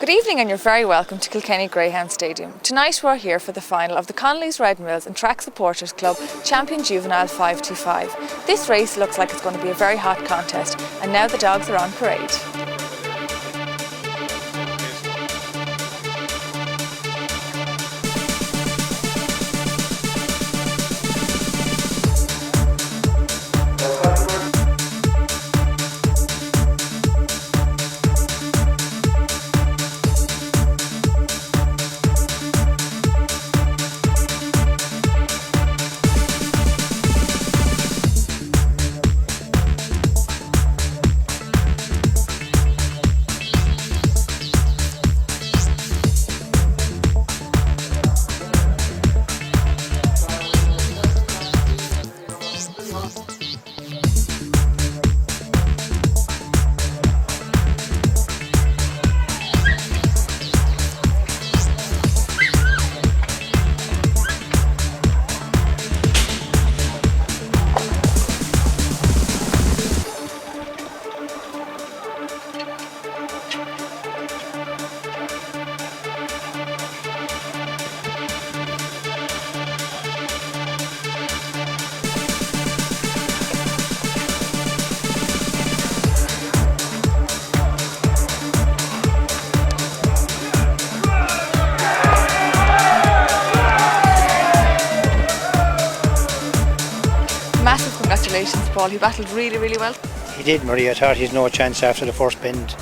Good evening and you're very welcome to Kilkenny Greyhound Stadium. Tonight we're here for the final of the Connolly's Red Mills and Track Supporters Club Champion Juvenile 525. This race looks like it's going to be a very hot contest, and now the dogs are on parade. Massive congratulations, Paul. He battled really well. He did, Maria. I thought he had no chance after the first bend.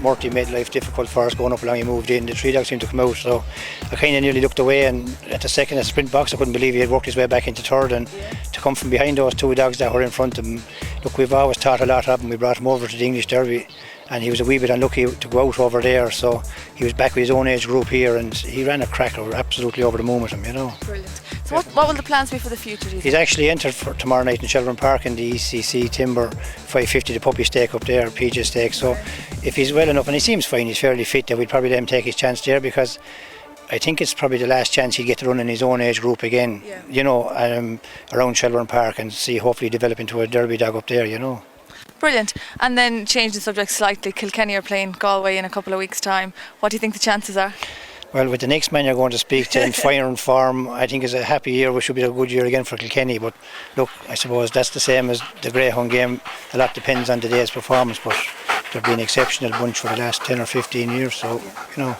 Murty made life difficult for us going up along. He moved in. The three dogs seemed to come out, so I kind of nearly looked away, and at the second at sprint box I couldn't believe he had worked his way back into third, and to come from behind those two dogs that were in front of him. Look, we've always thought a lot of him. We brought him over to the English Derby and he was a wee bit unlucky to go out over there, so he was back with his own age group here and he ran a cracker. We're absolutely over the moon with him, you know. Brilliant. So what will the plans be for the future? He's actually entered for tomorrow night in Shelburne Park in the ECC Timber 550, the puppy stake up there, PJ stake. So if he's well enough, and he seems fine, he's fairly fit, then we'd probably let him take his chance there, because I think it's probably the last chance he'll get to run in his own age group again, you know, around Shelburne Park, and see hopefully develop into a derby dog up there, you know. Brilliant. And then change the subject slightly, Kilkenny are playing Galway in a couple of weeks' time. What do you think the chances are? Well, with the next man you're going to speak to in fire and form, I think it's a happy year. We should be a good year again for Kilkenny. But look, I suppose that's the same as the Greyhound game. A lot depends on today's performance, but they've been an exceptional bunch for the last 10 or 15 years. So, you know,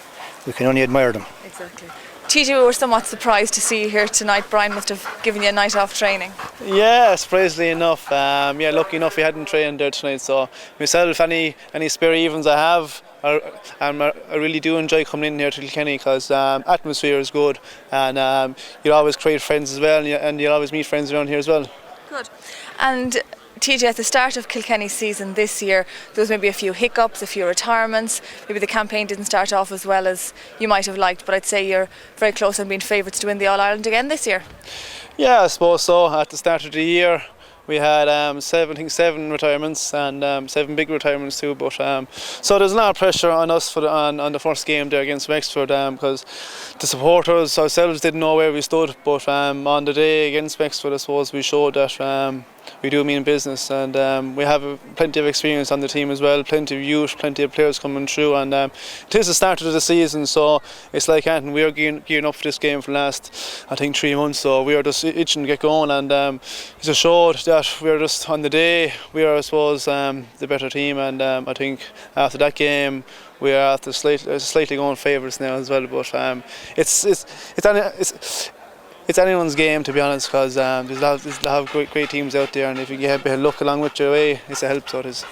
we can only admire them. Exactly. TJ, we were somewhat surprised to see you here tonight. Brian must have given you a night off training. Yeah, surprisingly enough. Lucky enough we hadn't trained there tonight. So myself, any spare evens I have, I really do enjoy coming in here to Kilkenny, because atmosphere is good, and you'll always create friends as well, and you'll always meet friends around here as well. Good. And TJ, at the start of Kilkenny's season this year, there was maybe a few hiccups, a few retirements. Maybe the campaign didn't start off as well as you might have liked, but I'd say you're very close on being favourites to win the All-Ireland again this year. Yeah, I suppose so. At the start of the year we had seven retirements, and 7 big retirements too. But so there's a lot of pressure on us for on the first game there against Wexford, because the supporters ourselves didn't know where we stood. But on the day against Wexford, I suppose we showed that we do mean business, and we have plenty of experience on the team as well, plenty of youth, plenty of players coming through, and it is the start of the season, so it's like anything. We are gearing up for this game for the last, I think, 3 months, so we are just itching to get going, and it just showed that we are just on the day, we are, I suppose, the better team, and I think after that game we are after slightly going favourites now as well, but it's anyone's game, to be honest, because there's a lot of great teams out there, and if you get a bit of luck along with your way, it's a help, so it is.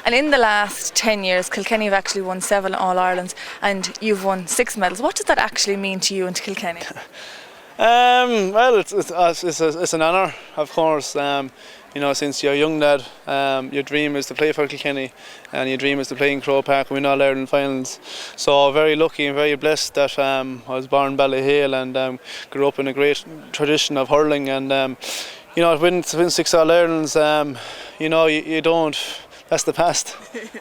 And in the last 10 years, Kilkenny have actually won 7 All-Irelands, and you've won 6 medals. What does that actually mean to you and to Kilkenny? Well, it's an honour, of course. You know, since you're a young lad, your dream is to play for Kilkenny, and your dream is to play in Croke Park and win All Ireland finals. So very lucky and very blessed that I was born in Ballyhale and grew up in a great tradition of hurling, and you know, to win 6 All Irelands, you know, you don't that's the past,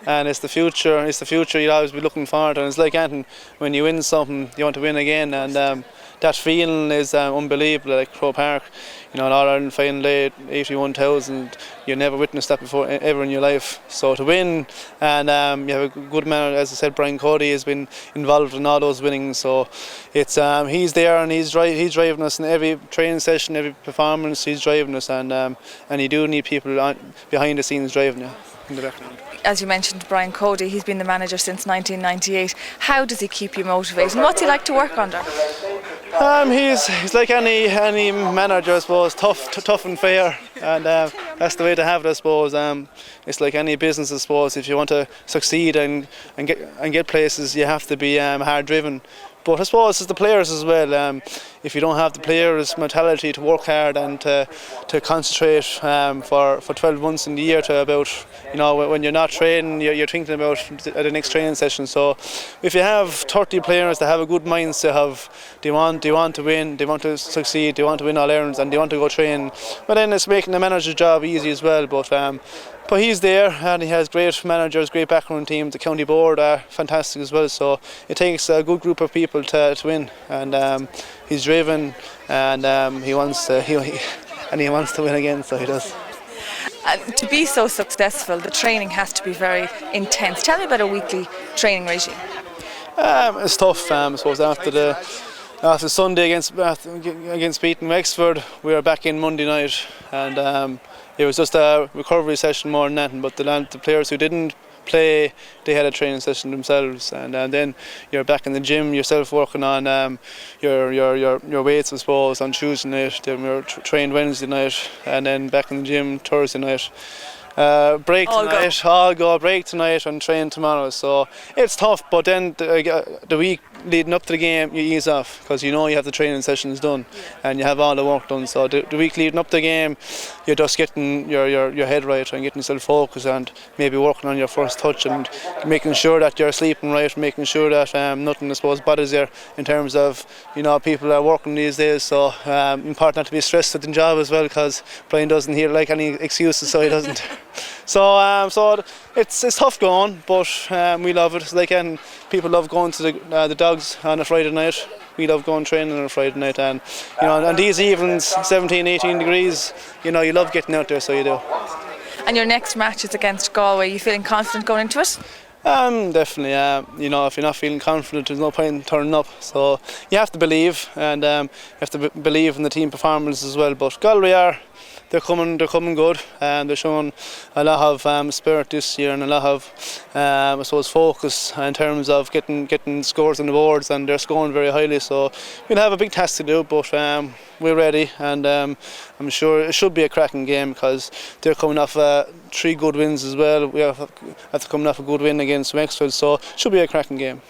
and it's the future. It's the future you'll always be looking forward to. And it's like anything, when you win something, you want to win again, and that feeling is unbelievable. Like Croke Park, you know, an All-Ireland final day, 81,000. You never witnessed that before ever in your life. So to win, and you have a good man, as I said, Brian Cody has been involved in all those winnings. So it's he's there and he's driving us in every training session, every performance. He's driving us, and you do need people behind the scenes driving you in the background. As you mentioned, Brian Cody, he's been the manager since 1998. How does he keep you motivated, and what's he like to work under? He's like any manager, I suppose, tough and fair, and that's the way to have it, I suppose. It's like any business, I suppose. If you want to succeed and get places, you have to be hard driven. But I suppose it's the players as well. If you don't have the players' mentality to work hard and to concentrate for 12 months in the year, to about, you know, when you're not training, you're thinking about the next training session. So if you have 30 players that have a good mindset of they want to win, they want to succeed, they want to win All-Irelands, and they want to go train, well, then it's making the manager's job easy as well. But he's there, and he has great managers, great background team. The county board are fantastic as well. So it takes a good group of people to win, and he's driven, and he wants to win again. So he does. To be so successful, the training has to be very intense. Tell me about a weekly training regime. It's tough. I suppose after Sunday against beating Wexford, we were back in Monday night, and it was just a recovery session more than anything. But the players who didn't play, they had a training session themselves, and then you're back in the gym yourself, working on your weights, I suppose, on Tuesday night. Then we were trained Wednesday night, and then back in the gym Thursday night. Break tonight and train tomorrow. So it's tough, but then the week leading up to the game, you ease off, because you know you have the training sessions done, and you have all the work done. So the week leading up to the game, you're just getting your head right and getting yourself focused, and maybe working on your first touch and making sure that you're sleeping right, making sure that nothing, I suppose, bothers you in terms of, you know, people are working these days. So important not to be stressed with the job as well, because Brian doesn't hear like any excuses, so he doesn't. So it's tough going, but we love it. Like, and people love going to the dogs on a Friday night. We love going training on a Friday night, and you know, and these evenings, 17, 18 degrees, you know, you love getting out there, so you do. And your next match is against Galway. You feeling confident going into it? Definitely. You know, if you're not feeling confident, there's no point in turning up. So you have to believe, and you have to believe in the team performance as well. But Galway they're coming good, and they're showing a lot of spirit this year, and a lot of I suppose focus in terms of getting scores on the boards, and they're scoring very highly. So we'll have a big task to do, but we're ready, and I'm sure it should be a cracking game, because they're coming off 3 good wins as well. We have coming off a good win against Wexford, so it should be a cracking game.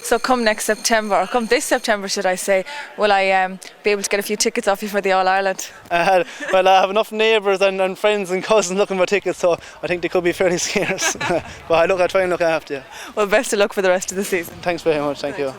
So come this September, should I say, will I be able to get a few tickets off you for the All-Ireland? Well, I have enough neighbours and friends and cousins looking for tickets, so I think they could be fairly scarce. But I try and look after you. Well, best of luck for the rest of the season. Thanks very much, thank you.